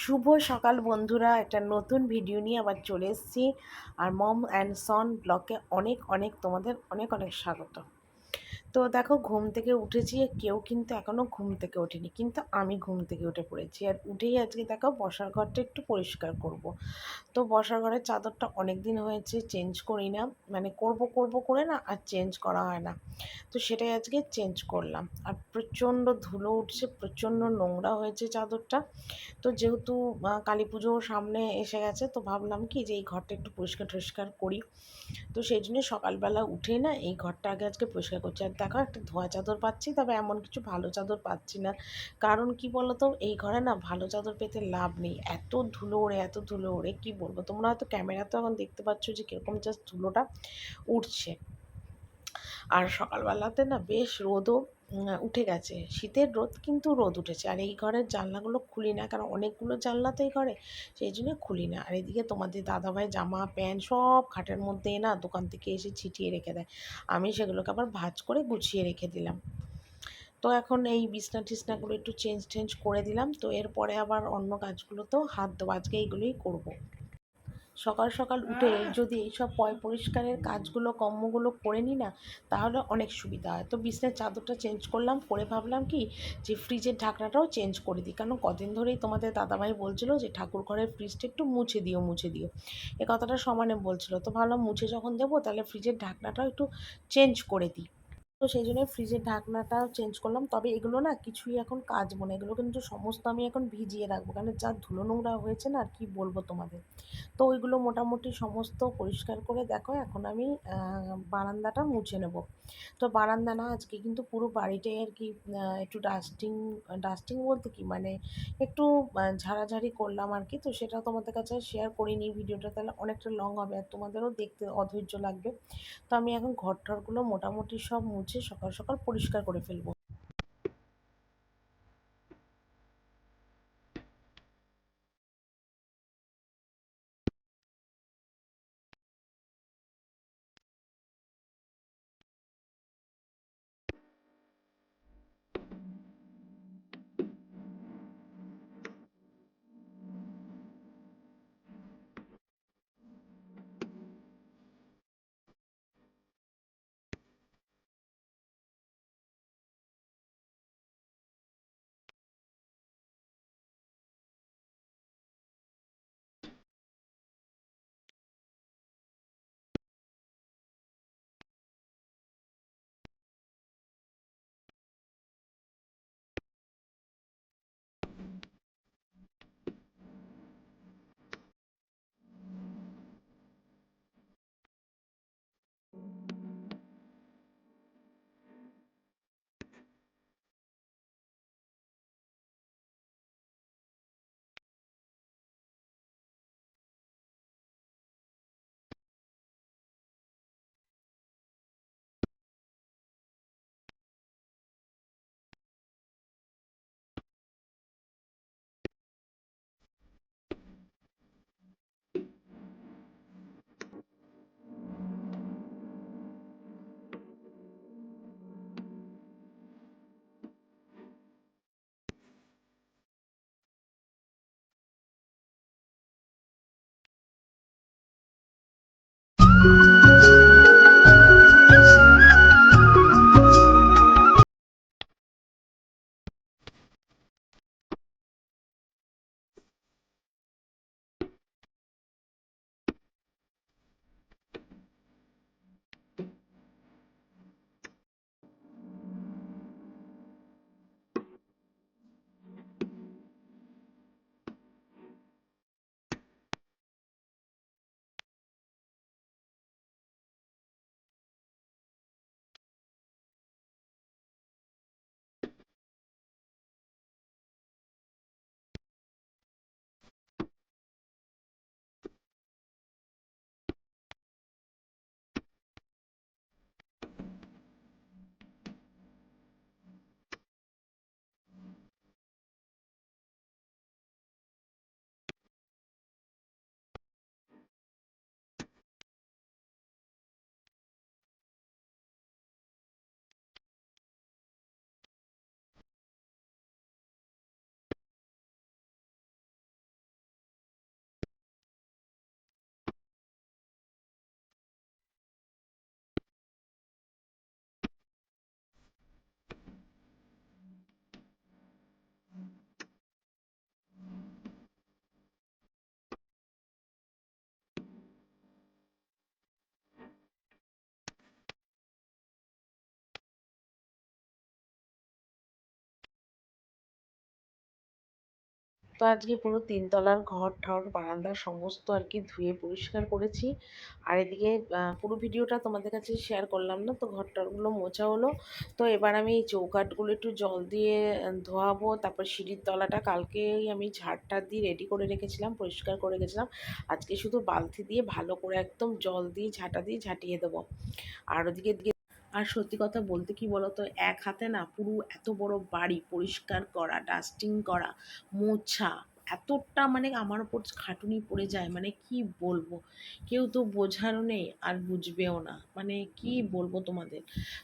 শুভ সকাল বন্ধুরা, একটা নতুন ভিডিও নিয়ে আবার চলে এসেছি। আর মম অ্যান্ড সন ব্লগে অনেক অনেক তোমাদের অনেক অনেক স্বাগত। তো দেখো, ঘুম থেকে উঠেছি, কেউ কিন্তু এখনও ঘুম থেকে ওঠেনি, কিন্তু আমি ঘুম থেকে উঠে পড়েছি। আর উঠেই আজকে দেখো বসার ঘরটা একটু পরিষ্কার করব। তো বসার ঘরের চাদরটা অনেক দিন হয়েছে চেঞ্জ করি না, মানে করব করব করে না আর চেঞ্জ করা হয় না। তো সেটাই আজকে চেঞ্জ করলাম। আর প্রচণ্ড ধুলো উঠছে, প্রচণ্ড নোংরা হয়েছে চাদরটা। তো যেহেতু কালী পুজোর সামনে এসে গেছে, তো ভাবলাম কি যে এই ঘরটা একটু পরিষ্কার টরিষ্কার করি। তো সেই জন্য সকালবেলা উঠে না এই ঘরটা আগে আজকে পরিষ্কার করছি। আর দেখো, একটা ধোয়া চাদর পাচ্ছি, তবে এমন কিছু ভালো চাদর পাচ্ছি না। কারণ কি বলো তো, এই ঘরে না ভালো চাদর পেতে লাভ নেই, এত ধুলো ওড়ে, এত ধুলো ওড়ে কি বলবো। তোমরা হয়তো ক্যামেরাতে এখন দেখতে পাচ্ছ যে কীরকম জাস্ট ধুলোটা উঠছে। আর সকালবেলাতে না বেশ রোদও উঠে গেছে, শীতের রোদ, কিন্তু রোদ উঠেছে। আর এই ঘরের জানলাগুলো খুলি না, কারণ অনেকগুলো জানলা তো এই ঘরে, সেই জন্য খুলি না। আর এদিকে তোমাদের দাদাভাই জামা প্যান্ট সব খাটের মধ্যে না দোকান থেকে এসে ছিটিয়ে রেখে দেয়। আমি সেগুলোকে আবার ভাঁজ করে গুছিয়ে রেখে দিলাম। তো এখন এই বিছনা টিছনাগুলো একটু চেঞ্জ টেঞ্জ করে দিলাম। তো এরপরে আবার অন্য কাজগুলোতেও হাত দেবো, আজকে এইগুলোই করব। সকাল সকাল উঠে যদি এইসব পরিষ্কারের কাজগুলো কর্মগুলো করে নিই না, তাহলে অনেক সুবিধা হয়। তো বিছনার চাদরটা চেঞ্জ করলাম, করে ভাবলাম কি যে ফ্রিজের ঢাকনাটাও চেঞ্জ করে দিই, কারণ কদিন ধরেই তোমাদের দাদাভাই বলছিল যে ঠাকুর ঘরের ফ্রিজটা একটু মুছে দিও মুছে দিও, এ কথাটা সমানে বলছিল। তো ভাবলাম মুছে যখন দেবো তাহলে ফ্রিজের ঢাকনাটাও একটু চেঞ্জ করে দিই। তো সেই জন্য ফ্রিজের ঢাকনাটাও চেঞ্জ করলাম। তবে এগুলো না কিছুই এখন কাচবো না, এগুলো কিন্তু সমস্ত আমি এখন ভিজিয়ে রাখবো, কারণ যা ধুলো নোংরা হয়েছে না আর কি বলবো তোমাদের। তো ওইগুলো মোটামুটি সমস্ত পরিষ্কার করে দেখো এখন আমি বারান্দাটা মুছে নেব। তো বারান্দা না, আজকে কিন্তু পুরো বাড়িটাই আর কি একটু ডাস্টিং, ডাস্টিং বলতে কি মানে একটু ঝাড়াঝাড়ি করলাম আর কি। তো সেটা তোমাদের কাছে শেয়ার করিনি, ভিডিওটা তাহলে অনেকটা লং হবে আর তোমাদেরও দেখতে অধৈর্য লাগবে। তো আমি এখন ঘর টরগুলো মোটামুটি সব মুছে সকাল সকাল পরিষ্কার করে ফেলবো। তো আজকে পুরো ৩ তলার ঘর-ঠর, বারান্দা সমস্ত আর কি ধুয়ে পরিষ্কার করেছি। আর এদিকে পুরো ভিডিওটা তোমাদের কাছে শেয়ার করলাম না। তো ঘর-টরগুলো মোছা হলো। তো এবার আমি এই চৌকাঠগুলো একটু জল দিয়ে ধোয়াবো। তারপর সিঁড়ির তলাটা কালকেই আমি ঝাড়-টাড় দিয়ে রেডি করে রেখেছিলাম, পরিষ্কার করে রেখেছিলাম। আজকে শুধু বালতি দিয়ে ভালো করে একদম জল দিয়ে ঝাঁটা দিয়ে ঝাঁটিয়ে দেবো। আর ওদিকে আর সত্যি কথা বলতে কি বলতো, এক হাতে না পুরো এত বড় বাড়ি পরিষ্কার করা, ডাস্টিং করা, মোছা, এতটা মানে আমার ওপর খাটুনি পড়ে যায়, মানে কি বলবো। কেউ তো বোঝারও নেই আর বুঝবেও না, মানে কি বলবো তোমাদের।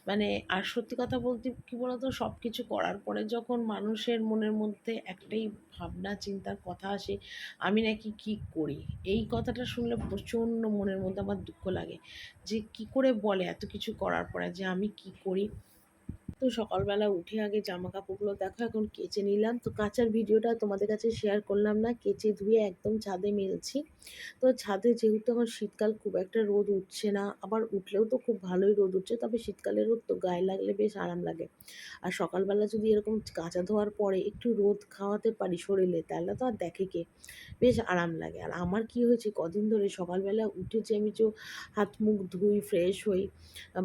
মানে আর সত্যি কথা বলতে কি বলতো, সব কিছু করার পরে যখন মানুষের মনের মধ্যে একটাই ভাবনা চিন্তার কথা আসে, আমি নাকি কি করি, এই কথাটা শুনলে প্রচণ্ড মনের মধ্যে আমার দুঃখ লাগে যে কি করে বলে এত কিছু করার পরে যে আমি কি করি। তো সকালবেলা উঠে আগে জামা কাপড়গুলো দেখো এখন কেচে নিলাম। তো কাচার ভিডিওটা তোমাদের কাছে শেয়ার করলাম না, কেচে ধুয়ে একদম ছাদে মেলছি। তো ছাদে যেহেতু এখন শীতকাল, খুব একটা রোদ উঠছে না, আবার উঠলেও তো খুব ভালোই রোদ উঠছে, তবে শীতকালের রোদ তো গায়ে লাগলে বেশ আরাম লাগে। আর সকালবেলা যদি এরকম কাচা ধোয়ার পরে একটু রোদ খাওয়াতে পারি শরীরে, তাহলে তো আর দেখে কে, বেশ আরাম লাগে। আর আমার কি হয়েছে, কদিন ধরে সকালবেলা উঠে যে আমি যে হাত মুখ ধুই, ফ্রেশ হই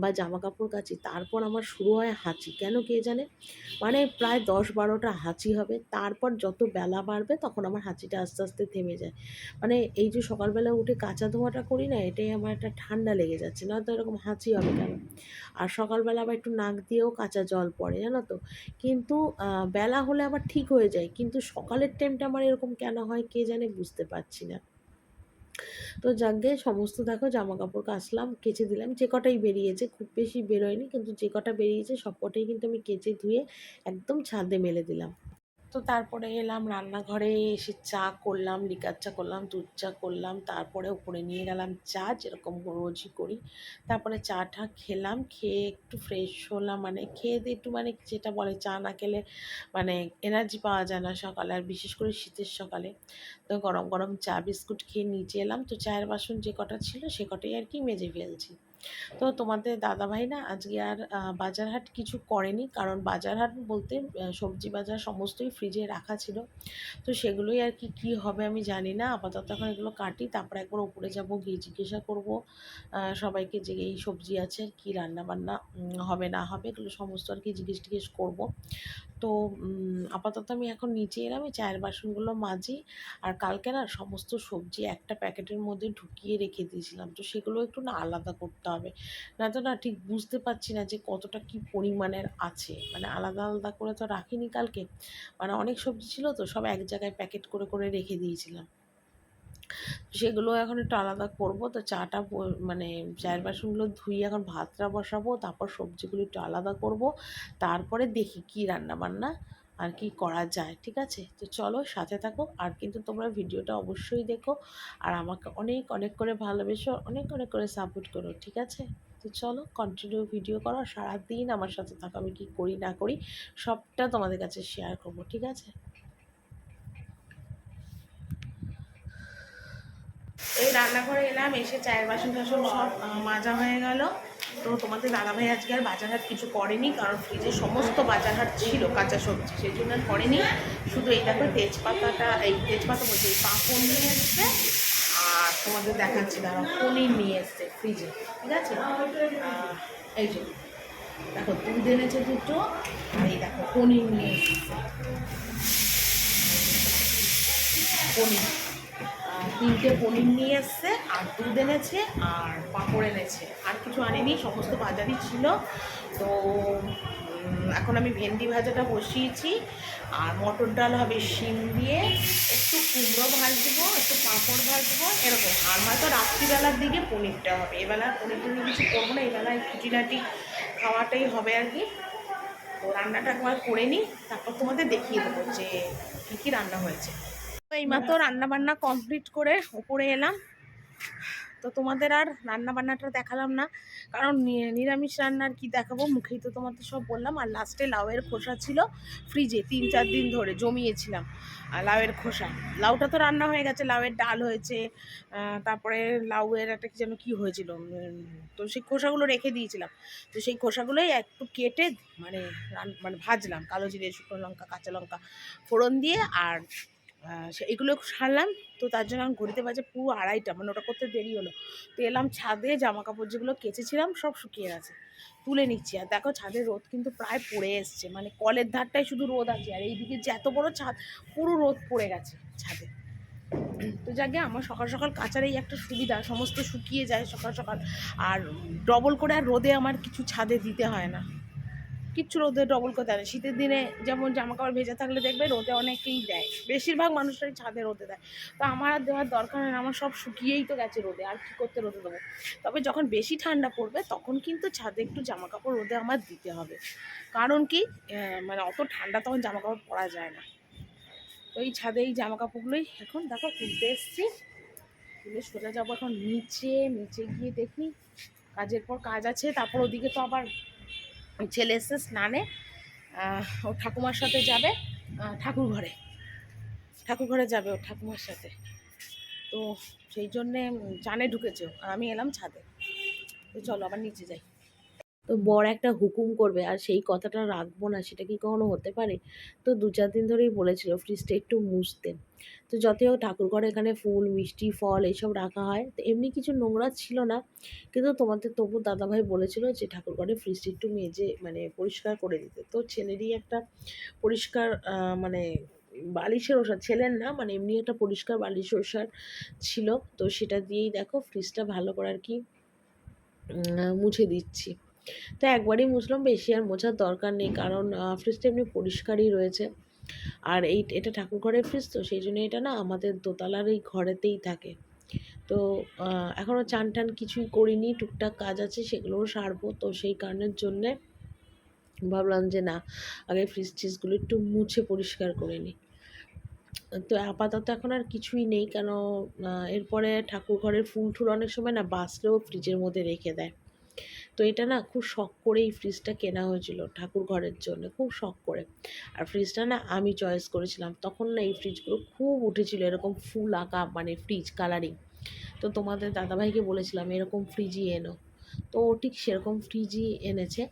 বা জামা কাপড় কাচি, তারপর আমার শুরু হয় হাঁচি, কেন কে জানে। মানে প্রায় 10-12টা হাঁচি হবে, তারপর যত বেলা বাড়বে তখন আমার হাঁচিটা আস্তে আস্তে থেমে যায়। মানে এই যে সকালবেলা উঠে কাচা ধোয়াটা করি না, এটাই আমার একটা ঠান্ডা লেগে যাচ্ছে, না তো এরকম হাঁচি হবে কেন। আর সকালবেলা আবার একটু নাক দিয়েও কাঁচা জল পড়ে জানো তো। কিন্তু বেলা হলে আবার ঠিক হয়ে যায়, কিন্তু সকালের টাইমটা আমার এরকম কেন হয় কে জানে, বুঝতে পারছি না। তো যাকগে সমস্ত দেখো জামা কাপড় কাচলাম, কেচে দিলাম, যে কটাই বেরিয়েছে, খুব বেশি বেরোয়নি, কিন্তু যে কটা বেরিয়েছে সব কটাই কিন্তু আমি কেচে ধুয়ে একদম ছাদে মেলে দিলাম। তো তারপরে এলাম রান্নাঘরে, এসে চা করলাম, লিকার চা করলাম, দুধ চা করলাম, তারপরে উপরে নিয়ে গেলাম চা, যেরকম রোজই করি। তারপরে চাটা খেলাম, খেয়ে একটু ফ্রেশ হলাম, মানে খেয়ে দিয়ে একটু, মানে যেটা বলে চা না খেলে মানে এনার্জি পাওয়া যায় না সকালে, আর বিশেষ করে শীতের সকালে। তো গরম গরম চা বিস্কুট খেয়ে নিচে এলাম। তো চায়ের বাসন যে কটা ছিল সে কটাই আর কি মেজে ফেলছি। তো তোমাদের দাদাভাই না আজকে আর বাজার হাট কিছু করেনি, কারণ বাজার হাট বলতে সবজি বাজার সমস্তই ফ্রিজে রাখা ছিল। তো সেগুলোই আর কি কী হবে আমি জানি না, আপাতত এখন এগুলো কাটি, তারপরে একবার উপরে যাব, গিয়ে জিজ্ঞাসা করব সবাইকে যে এই সবজি আছে কি রান্না বান্না হবে না হবে, এগুলো সমস্ত আর কি জিজ্ঞেস করব। তো আপাতত আমি এখন নিচে এলাম, এই চায়ের বাসনগুলো মাজি। আর কালকে না সমস্ত সবজি একটা প্যাকেটের মধ্যে ঢুকিয়ে রেখে দিয়েছিলাম, তো সেগুলো একটু না আলাদা করতে হবে, না তো না ঠিক বুঝতে পারছি না যে কতটা কি পরিমাণের আছে, মানে আলাদা আলাদা করে তো রাখিনি কালকে, মানে অনেক সবজি ছিল তো সব এক জায়গায় প্যাকেট করে করে রেখে দিয়েছিলাম। সেগুলো এখন একটু আলাদা করব। তো চাটা মানে চায়ের বাসনগুলো ধুয়ে এখন ভাতটা বসাবো, তারপর সবজিগুলো একটু আলাদা করব, তারপরে দেখি কি রান্না বান্না আর কি করা যায়। ঠিক আছে, তো চলো সাথে থাকো, আর কিন্তু তোমরা ভিডিওটা অবশ্যই দেখো, আর আমাকে অনেক অনেক করে ভালোবেসো, অনেক অনেক করে সাপোর্ট করো। ঠিক আছে, তো চলো কন্টিনিউ ভিডিও করো, সারাদিন আমার সাথে থাকো, আমি কী করি না করি সবটা তোমাদের কাছে শেয়ার করবো। ঠিক আছে, এই রান্নাঘরে এলাম, এসে চায়ের বাসন টাসন সব মাজা হয়ে গেল। তো তোমাদের দাদাভাই আজকে আর বাজারহাট কিছু করেনি, কারণ ফ্রিজে সমস্ত বাজারহাট ছিল কাঁচা সবজি, সেই জন্য আর করেনি। শুধু এই দেখো তেজপাতাটা, এই তেজপাতা বলছে এই পাঁপড় নিয়ে এসছে, আর তোমাদের দেখাচ্ছি দাঁড়া, পনির নিয়ে এসছে ফ্রিজে। ঠিক আছে, এই যে দেখো দুধ এনেছে দুটো, আর এই দেখো পনির নিয়ে এসছে, পনির 3টে পনির নিয়ে এসছে, আর দুধ এনেছে, আর পাঁপড় এনেছে, আর কিছু আনেনি, সমস্ত বাজারই ছিল। তো এখন আমি ভেন্ডি ভাজাটা বসিয়েছি, আর মটর ডাল হবে শিম দিয়ে, একটু কুমড়ো ভাজবো, একটু পাঁপড় ভাজবো, এরকম। আর হয়তো রাত্রিবেলার দিকে পনিরটা হবে, এবেলা পনির টনির কিছু করবো না, এবেলায় খুঁটিনাটি খাওয়াটাই হবে আর কি। তো রান্নাটা একবার করে নিই, তারপর তোমাদের দেখিয়ে দেবো যে কী কী রান্না হয়েছে। তো এইমাত্র রান্না বান্না কমপ্লিট করে উপরে এলাম। তো তোমাদের আর রান্না বান্নাটা দেখালাম না, কারণ নিরামিষ রান্নার কি দেখাবো, মুখেই তো তোমাদের সব বললাম। আর লাস্টে লাউয়ের খোসা ছিল ফ্রিজে, 3-4 দিন ধরে জমিয়েছিলাম, আর লাউয়ের খোসা, লাউটা তো রান্না হয়ে গেছে, লাউয়ের ডাল হয়েছে, তারপরে লাউয়ের একটা কি যেন কী হয়েছিল, তো সেই খোসাগুলো রেখে দিয়েছিলাম। তো সেই খোসাগুলোই একটু কেটে মানে মানে ভাজলাম, কালো জিরে, শুকনো লঙ্কা, কাঁচা লঙ্কা ফোড়ন দিয়ে, আর এগুলো সারলাম। তো তার জন্য আমি ঘড়িতে বাজে পুরো 2:30, মানে ওটা করতে দেরি হলো। তো এলাম ছাদে, জামা কাপড় যেগুলো কেচেছিলাম সব শুকিয়ে গেছে, তুলে নিচ্ছি। আর দেখো ছাদের রোদ কিন্তু প্রায় পড়ে এসছে, মানে কলের ধারটায় শুধু রোদ আছে, আর এইদিকে যে এত বড় ছাদ, পুরো রোদ পড়ে গেছে ছাদে। তো যাকে আমার সকাল সকাল কাচার এই একটা সুবিধা, সমস্ত শুকিয়ে যায় সকাল সকাল, আর ডবল করে আর রোদে আমার কিছু ছাদে দিতে হয় না, কিচ্ছু রোদে ডবল করে দেয় না। শীতের দিনে যেমন জামা কাপড় ভেজা থাকলে দেখবে রোদে অনেকেই দেয়, বেশিরভাগ মানুষরাই ছাদে রোদে দেয়। তো আমার আর দেওয়ার দরকার হয় না, আমার সব শুকিয়েই তো গেছে রোদে, আর কী করতে রোদে দেবো। তবে যখন বেশি ঠান্ডা পড়বে তখন কিন্তু ছাদে একটু জামা কাপড় রোদে আমার দিতে হবে, কারণ কি মানে অত ঠান্ডা তখন জামা কাপড় পরা যায় না। তো এই ছাদে এই জামা কাপড়গুলোই এখন দেখো তুলতে এসছি, তুলে সোজা যাবো এখন নিচে। নিচে গিয়ে দেখি কাজের পর কাজ আছে, তারপর ওদিকে তো আবার ছেলে এসছে স্নানে, ও ঠাকুমার সাথে যাবে ঠাকুর ঘরে, ঠাকুর ঘরে যাবে ও ঠাকুমার সাথে। তো সেই জন্যে চানে ঢুকেছে আর আমি এলাম ছাদে। তো চলো আবার নিচে যাই। তো বর একটা হুকুম করবে আর সেই কথাটা রাখবো না, সেটা কি কখনো হতে পারে? তো 2-4 দিন ধরেই বলেছিল ফ্রিজটা একটু মুছতে। তো যতই হোক ঠাকুর ঘরে এখানে ফুল মিষ্টি ফল এইসব রাখা হয়, তো এমনি কিছু নোংরা ছিল না, কিন্তু তোমাদের তবু দাদাভাই বলেছিল যে ঠাকুর ঘরে ফ্রিজটা একটু মেজে মানে পরিষ্কার করে দিতে। তো ছেলেরই একটা পরিষ্কার মানে বালিশের ওষুধ, ছেলের না মানে এমনি একটা পরিষ্কার বালিশের ওষুধ ছিল, তো সেটা দিয়েই দেখো ফ্রিজটা ভালো করে আর কি মুছে দিচ্ছি। তো একবারই মুছলাম, বেশি আর মোছার দরকার নেই, কারণ ফ্রিজটা এমনি পরিষ্কারই রয়েছে। আর এটা ঠাকুর ঘরের ফ্রিজ, তো সেই জন্য এটা না আমাদের দোতলার এই ঘরেতেই থাকে। তো এখনও চান টান কিছুই করিনি, টুকটাক কাজ আছে সেগুলোও সারবো। তো সেই কারণের জন্যে ভাবলাম যে না, আগে ফ্রিজ ট্রিজগুলো একটু মুছে পরিষ্কার করে নিই। তো আপাতত এখন আর কিছুই নেই, কেন এরপরে ঠাকুর ঘরের ফুল টুল অনেক সময় না বাঁচলেও ফ্রিজের মধ্যে রেখে দেয়। তো এটা না খুব শখ করে এই ফ্রিজটা কেনা হয়েছিল ঠাকুর ঘরের জন্য, খুব শখ করে। আর ফ্রিজটা না আমি চয়েস করেছিলাম, তখন না এই ফ্রিজগুলো খুব উঠেছিল এরকম ফুল আঁকা মানে ফ্রিজ কালারিং। তো তোমাদের দাদাভাইকে বলেছিলাম এরকম ফ্রিজই এনো, তো ও ঠিক সেরকম ফ্রিজই এনেছে।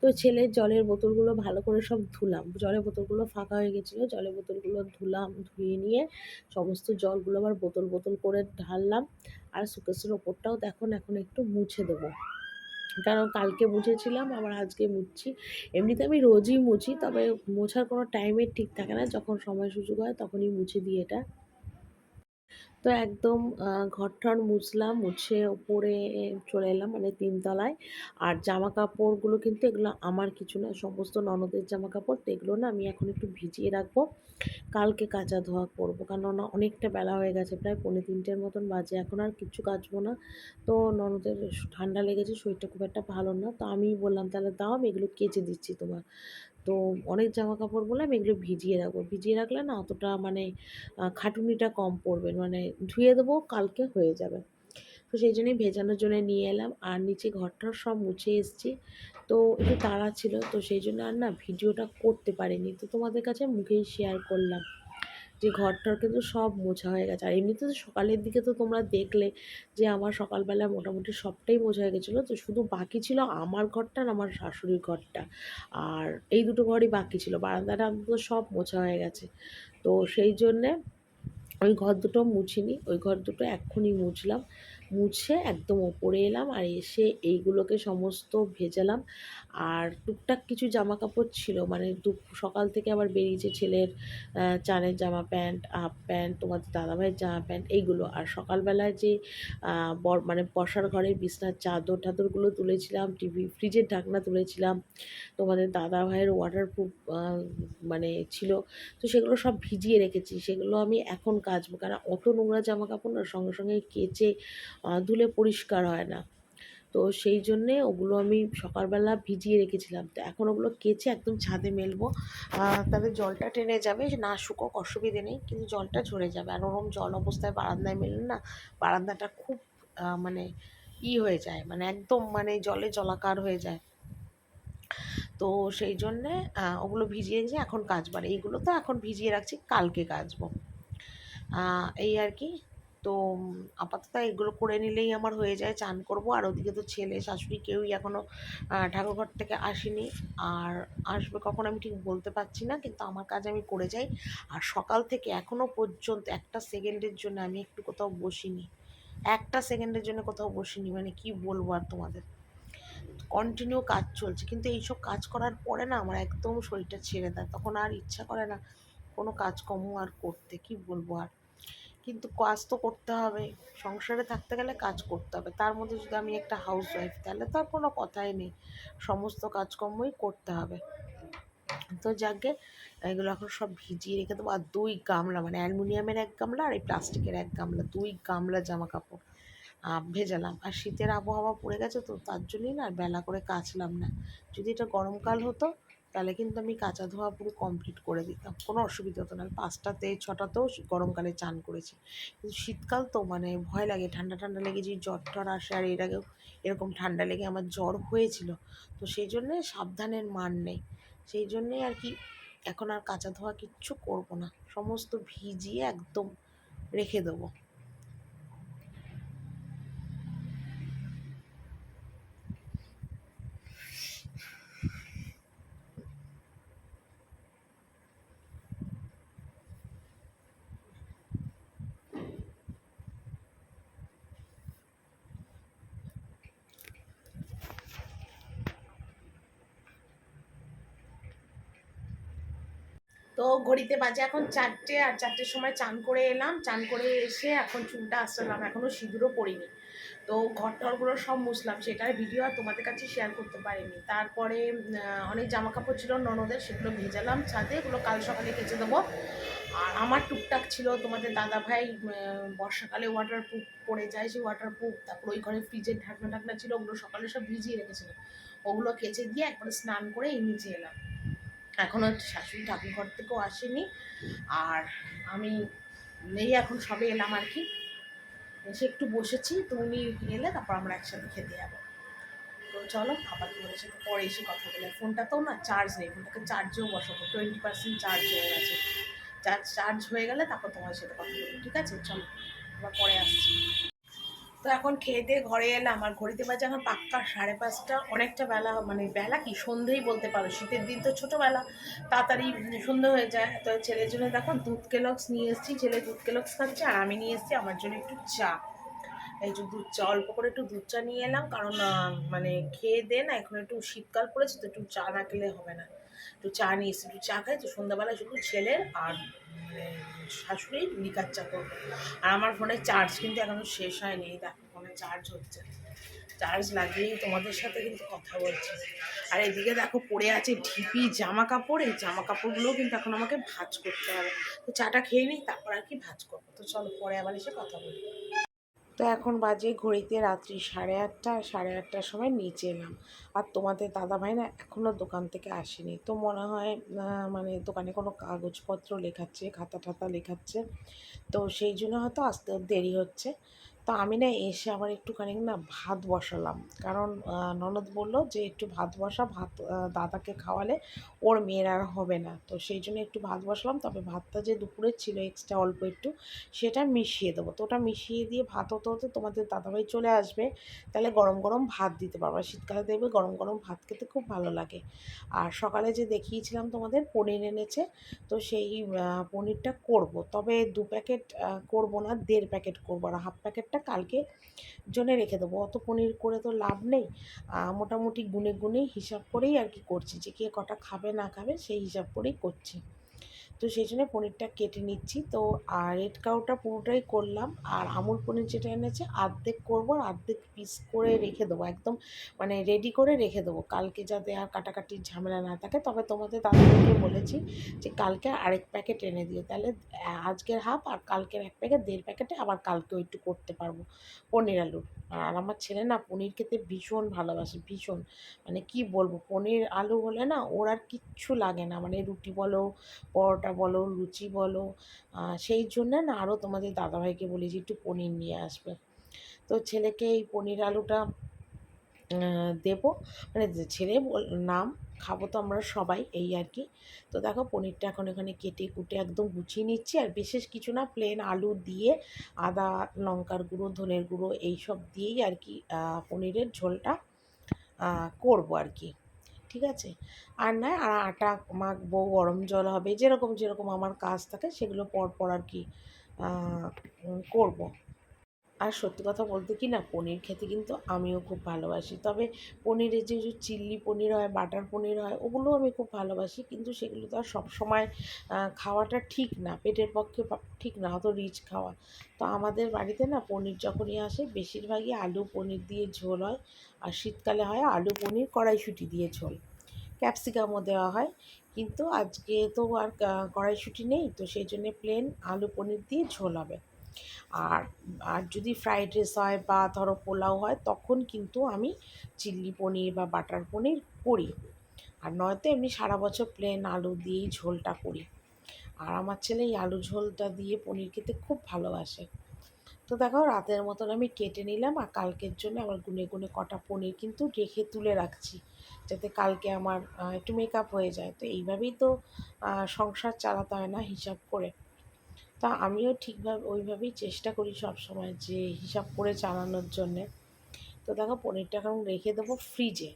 তো ছেলের জলের বোতলগুলো ভালো করে সব ধুলাম, জলের বোতলগুলো ফাঁকা হয়ে গেছিলো, জলের বোতলগুলো ধুলাম, ধুয়ে নিয়ে সমস্ত জলগুলো আবার বোতল বোতল করে ঢাললাম। আর সুকেসের ওপরটাও দেখো এখন একটু মুছে দেবো, কারণ কালকে মুছেছিলাম আবার আজকে মুছছি। এমনিতে আমি রোজই মুছি, তবে মোছার কোনো টাইমের ঠিক থাকে না, যখন সময় সুযোগ হয় তখনই মুছে দিই এটা। তো একদম ঘর-টর মুছলাম, মুছে উপরে চলে এলাম মানে ৩ তলায়। আর জামাকাপড়গুলো কিন্তু এগুলো আমার কিছু না, সমস্ত ননদের জামাকাপড়। তো এগুলো না আমি এখন একটু ভিজিয়ে রাখবো, কালকে কাচা ধোয়া করবো। কেননা অনেকটা বেলা হয়ে গেছে, প্রায় 2:45 মতন বাজে, এখন আর কিচ্ছু কাচবো না। তো ননদের ঠান্ডা লেগেছে, শরীরটা খুব একটা ভালো না। তো আমিই বললাম তাহলে দাও আমি এগুলো কেচে দিচ্ছি তোমার। তো অনেক জামাকাপড় বলে আমি এগুলো ভিজিয়ে রাখবো, ভিজিয়ে রাখলে না অতটা মানে খাটুনিটা কম পড়বে, মানে ধুয়ে দেবো কালকে হয়ে যাবে। তো সেই জন্যই ভেজানোর জন্য নিয়ে এলাম। আর নিচে ঘরটার সব মুছে এসেছি, তো একটু তাড়া ছিল, তো সেই জন্য আর না ভিডিওটা করতে পারিনি। তো তোমাদের কাছে মুখেই শেয়ার করলাম যে ঘরটার কিন্তু সব মোছা হয়ে গেছে। আর এমনিতে তো সকালের দিকে তো তোমরা দেখলে যে আমার সকালবেলা মোটামুটি সবটাই মোছা হয়ে গেছিলো, তো শুধু বাকি ছিল আমার ঘরটা আর আমার শাশুড়ির ঘরটা, আর এই দুটো ঘরই বাকি ছিল। বারান্দাটা তো সব মোছা হয়ে গেছে। তো সেই জন্যে ওই ঘর দুটো মুছিনি, ওই ঘর দুটো এক্ষুনি মুছলাম। মুছে একদম ওপরে এলাম আর এসে এইগুলোকে সমস্ত ভেজালাম। আর টুকটাক কিছু জামা কাপড় ছিল, মানে সকাল থেকে আবার বেরিয়েছে ছেলের চানের জামা প্যান্ট, হাফ প্যান্ট, তোমাদের দাদাভাইয়ের জামা প্যান্ট এইগুলো। আর সকালবেলায় যে মানে বসার ঘরের বিছনার চাদর টাদরগুলো তুলেছিলাম, টিভি ফ্রিজের ঢাকনা তুলেছিলাম, তোমাদের দাদাভাইয়ের ওয়াটারপ্রুফ মানে ছিল, তো সেগুলো সব ভিজিয়ে রেখেছি, সেগুলো আমি এখন কাচবো। কারণ অত নোংরা জামা কাপড় না সঙ্গে সঙ্গে কেচে ধুলে পরিষ্কার হয় না। তো সেই জন্যে ওগুলো আমি সকালবেলা ভিজিয়ে রেখেছিলাম। তো এখন ওগুলো কেচে একদম ছাদে মেলবো। তাতে জলটা টেনে যাবে, না শুকোক অসুবিধে নেই, কিন্তু জলটা ঝরে যাবে। আর ওরকম জল অবস্থায় বারান্দায় মেললে না, বারান্দাটা খুব মানে হয়ে যায়, মানে একদম মানে জলে জলাকার হয়ে যায়। তো সেই জন্যে ওগুলো ভিজিয়ে রেখেছি, এখন কাচবো। আর এইগুলো তো এখন ভিজিয়ে রাখছি, কালকে কাচবো। এই আর কি। তো আপাতত এগুলো করে নিলেই আমার হয়ে যায়, চান করব। আর ওদিকে তো ছেলে শাশুড়ি কেউই এখনও ঠাকুরঘর থেকে আসেনি। আর আসবে কখন আমি ঠিক বলতে পারছি না, কিন্তু আমার কাজ আমি করে যাই। আর সকাল থেকে এখনও পর্যন্ত একটা সেকেন্ডের জন্য আমি একটু কোথাও বসিনি, একটা সেকেন্ডের জন্য কোথাও বসিনি, মানে কি বলবো আর তোমাদের। কন্টিনিউ কাজ চলছে, কিন্তু এইসব কাজ করার পরে না আমার একদম শরীরটা ছেড়ে দেয়, তখন আর ইচ্ছা করে না কোনো কাজকর্ম আর করতে, কি বলবো আর। কিন্তু কাজ তো করতে হবে, সংসারে থাকতে গেলে কাজ করতে হবে। তার মধ্যে যদি আমি একটা হাউস ওয়াইফ, তাহলে তো আর কোনো কথাই নেই, সমস্ত কাজকর্মই করতে হবে। তো যাকে এগুলো এখন সব ভিজিয়ে রেখে দেবো। আর 2 গামলা, মানে অ্যালুমিনিয়ামের 1 গামলা আর এই প্লাস্টিকের 1 গামলা, 2 গামলা জামা কাপড় ভেজালাম। আর শীতের আবহাওয়া পড়ে গেছে, তো তার জন্যই না বেলা করে কাচলাম না। যদি এটা গরমকাল হতো, তাহলে কিন্তু আমি কাচা ধোয়া পুরো কমপ্লিট করে দিতাম, কোনো অসুবিধা হতো না। 5টাতে 6টাতেও গরমকালে চান করেছি। কিন্তু শীতকাল তো মানে ভয় লাগে, ঠান্ডা ঠান্ডা লেগে যে জ্বর টর আসে। আর এর আগেও এরকম ঠান্ডা লেগে আমার জ্বর হয়েছিল। তো সেই জন্যে সাবধানের মান নেই, সেই জন্যেই আর কি এখন আর কাচা ধোয়া কিচ্ছু করবো না, সমস্ত ভিজিয়ে একদম রেখে দেবো। তো ঘড়িতে বাজে এখন 4টে, আর 4টের সময় চান করে এলাম। চান করে এসে এখন চুলটা আসলাম, এখনও সিঁদুরও পরিনি। তো ঘর টরগুলো সব মুছলাম, সেটার ভিডিও আর তোমাদের কাছে শেয়ার করতে পারিনি। তারপরে অনেক জামা কাপড় ছিল ননদের, সেগুলো ভেজালাম ছাদে, এগুলো কাল সকালে কেচে দেবো। আর আমার টুকটাক ছিল, তোমাদের দাদাভাই বর্ষাকালে ওয়াটারপ্রুফ পরে যায়, সেই ওয়াটারপ্রুফ, তারপর ওই ঘরে ফ্রিজের ঢাকনা ঢাকনা ছিল, ওগুলো সকালে সব ভিজিয়ে রেখেছিলাম, ওগুলো কেচে দিয়ে একবারে স্নান করে এই নিচে এলাম। এখনও শাশুড়ি ঠাকুরঘর থেকেও আসেনি। আর আমি এই এখন সবে এলাম আর কি, এসে একটু বসেছি, তো উনি এলে তারপর আমরা একসাথে খেতে যাবো। তো চলো আবার তোমাদের সাথে পরে এসে কথা বলে। ফোনটাতেও না চার্জ নেই, ফোনটাকে চার্জেও বসাবো, 20% চার্জ হয়ে গেছে। চার্জ হয়ে গেলে তারপর তোমাদের সাথে কথা বলবো, ঠিক আছে? চলো আবার পরে আসছি। তো এখন খেয়ে দিয়ে ঘরে এলাম, আর ঘড়িতে বাজে এখন পাক্কা 5:30। অনেকটা বেলা, মানে বেলা কি সন্ধেই বলতে পারো, শীতের দিন তো ছোটোবেলা, তাড়াতাড়ি সন্ধে হয়ে যায়। তো ছেলের জন্য দেখো দুধ কেলক্স নিয়ে এসেছি, ছেলে দুধ কেলক্স খাচ্ছে, আর আমি নিয়ে এসেছি আমার জন্য একটু চা। এই যে দুধ চা, অল্প করে একটু দুধ চা নিয়ে এলাম, কারণ মানে খেয়ে দে না, এখন একটু শীতকাল পড়েছে, তো একটু চা না খেলে হবে না। একটু চা নিয়ে এসেছি, একটু চা খাই। তো সন্ধ্যাবেলা শুধু ছেলের আর মানে শাশুড়ির লিকার চা করবো। আর আমার ফোনের চার্জ কিন্তু এখনো শেষ হয়নি, দেখো ফোনে চার্জ হচ্ছে, চার্জ লাগিয়েই তোমাদের সাথে কিন্তু কথা বলছি। আর এদিকে দেখো পড়ে আছে ঢিপি জামা কাপড়, এই জামা কাপড়গুলোও কিন্তু এখন আমাকে ভাঁজ করতে হবে। তো চাটা খেয়ে নিই, তারপর আর কি ভাঁজ করবো। তো চলো পরে আবার এসে কথা বলি। তো এখন বাজে ঘড়িতে রাত্রি 8:30। 8:30টার সময় নিচে এলাম। আর তোমাদের দাদাভাই না এখনও দোকান থেকে আসেনি, তো মনে হয় মানে দোকানে কোনো কাগজপত্র লেখাচ্ছে, খাতা টাতা লেখাচ্ছে, তো সেই জন্য হয়তো আসতে ওর দেরি হচ্ছে। তো আমি না এসে আবার একটুখানি না ভাত বসালাম, কারণ ননদ বললো যে একটু ভাত বসা, ভাত দাদাকে খাওয়ালে ওর মেয়ের আর হবে না। তো সেই জন্য একটু ভাত বসালাম, তবে ভাতটা যে দুপুরের ছিল এক্সট্রা অল্প একটু, সেটা মিশিয়ে দেবো। তো ওটা মিশিয়ে দিয়ে ভাত হতে হতে তোমাদের দাদাভাই চলে আসবে, তাহলে গরম গরম ভাত দিতে পারবো। শীতকালে দেখবে গরম গরম ভাত খেতে খুব ভালো লাগে। আর সকালে যে দেখিয়েছিলাম তোমাদের পনির এনেছে, তো সেই পনিরটা করব, তবে 2 প্যাকেট করব না, 1.5 প্যাকেট করবো, আর হাফ প্যাকেটটা কালকে জন্য রেখে দেবো। অত পনির করে তো লাভ নেই, মোটামুটি গুনে গুনেই হিসাব করেই আর কি করছি, যে কে কটা খাবে না খাবে সেই হিসাব করেই করছি। তো সেই জন্য পনিরটা কেটে নিচ্ছি। তো আর রেড কাউটা পুরোটাই করলাম, আর আমুল পনির যেটা এনেছে অর্ধেক করবো, আর অর্ধেক পিস করে রেখে দেবো, একদম মানে রেডি করে রেখে দেবো, কালকে যাতে আর কাটাকাটির ঝামেলা না থাকে। তবে তোমাদের দাদাকে বলেছি যে কালকে আরেক প্যাকেট এনে দিও, তাহলে আজকের হাফ আর কালকের 1 প্যাকেট, 1.5 প্যাকেটে আবার কালকেও একটু করতে পারবো পনির আলুর। আর আমার ছেলে না পনির খেতে ভীষণ ভালোবাসে, ভীষণ। মানে কি বলবো, পনির আলু হলে না ওর আর কিচ্ছু লাগে না, মানে রুটি বলো, পরোটা বলো, লুচি বলো। সেই জন্য না আরও তোমাদের দাদাভাইকে বলি যে একটু পনির নিয়ে আসবে। তো ছেলেকে এই পনির আলুটা দেবো, মানে ছেলে নাম, খাবো তো আমরা সবাই, এই আর কি। তো দেখো পনিরটা এখন এখানে কেটে কুটে একদম গুছিয়ে নিচ্ছি, আর বিশেষ কিছু না, প্লেন আলু দিয়ে আদা, লঙ্কার গুঁড়ো, ধনের গুঁড়ো এইসব দিয়েই আর কি পনিরের ঝোলটা করবো আর কি। ঠিক আছে? আর নয়, আর আটা মাখবো, গরম জল হবে, যেরকম যেরকম আমার কাজ থাকে সেগুলো পর আর কি করবো। আর সত্যি কথা বলতে কি না, পনির খেতে কিন্তু আমিও খুব ভালোবাসি। তবে পনিরের যে চিল্লি পনির হয়, বাটার পনির হয়, ওগুলোও আমি খুব ভালোবাসি। কিন্তু সেগুলো তো আর সবসময় খাওয়াটা ঠিক না, পেটের পক্ষে ঠিক না অত রিচ খাওয়া। তো আমাদের বাড়িতে না পনির যখনই আসে বেশিরভাগই আলু পনির দিয়ে ঝোল হয়। আর শীতকালে হয় আলু পনির কড়াইশুঁটি দিয়ে ঝোল, ক্যাপসিকামও দেওয়া হয়। কিন্তু আজকে তো আর কড়াইশুঁটি নেই, তো সেই জন্যে প্লেন আলু পনির দিয়ে ঝোল হবে। আর আর যদি ফ্রাইড রাইস হয় বা ধরো পোলাও হয়, তখন কিন্তু আমি চিল্লি পনির বা বাটার পনির করি। আর নয়তো এমনি সারা বছর প্লেন আলু দিয়েই ঝোলটা করি। আর আমার ছেলে এই আলু ঝোলটা দিয়ে পনির খেতে খুব ভালোবাসে। তো দেখো রাতের মতন আমি কেটে নিলাম, আর কালকের জন্য আবার গুনে গুনে কটা পনির কিন্তু রেখে তুলে রাখছি, যাতে কালকে আমার একটু মেকআপ হয়ে যায়। তো এইভাবেই তো সংসার চালাতে হয় না, হিসাব করে। তা আমিও ঠিকভাবে ওইভাবেই চেষ্টা করি সব সময় যে হিসাব করে চালানোর জন্যে। তো দেখো পনিরটা এখন রেখে দেবো ফ্রিজে।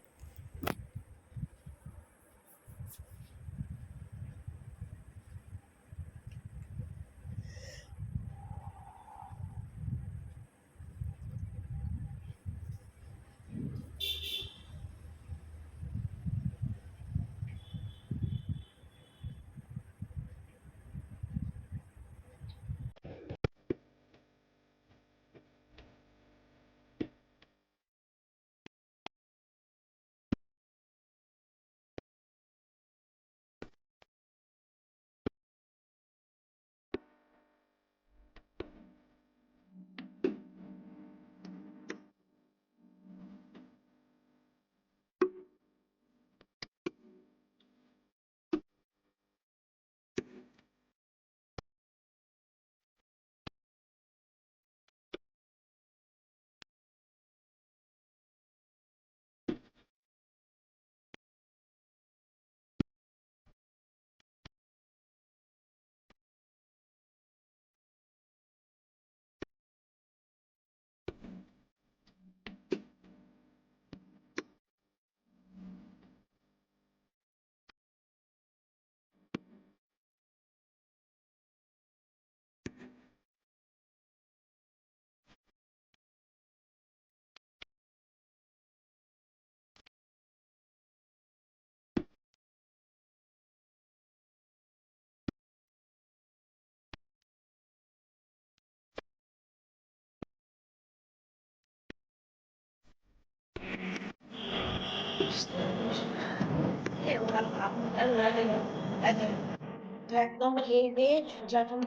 তো একদম খেয়ে দিয়ে যখন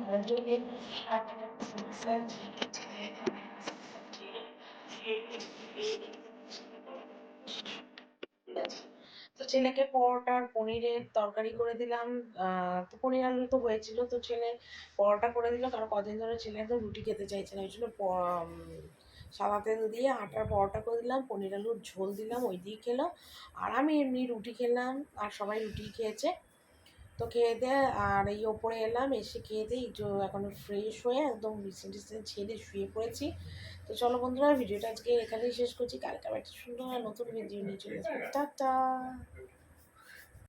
তো ছেলেকে পরোটা আর পনিরের তরকারি করে দিলাম। তো পনির আলু তো হয়েছিল, তো ছেলে পরোটা করে দিল, কারণ কদিন ধরে ছেলে একদম রুটি খেতে চাইছে না, ওই জন্য সাদা তেল দিয়ে আটার পরোটা করে দিলাম, পনির আলুর ঝোল দিলাম, ওই দিয়ে খেলো। আর আমি এমনি রুটি খেলাম, আর সবাই রুটি খেয়েছে। তো খেয়ে দিয়ে আর এই ওপরে এলাম, এসে খেয়ে দিয়ে একটু এখন ফ্রেশ হয়ে একদম বিছানা টিছানা ছেড়ে শুয়ে পড়েছি। তো চলো বন্ধুরা, ভিডিওটা আজকে এখানেই শেষ করছি, কালকে আবার একটা সুন্দর নতুন ভিডিও নিয়ে চলে আসবো। টাটা।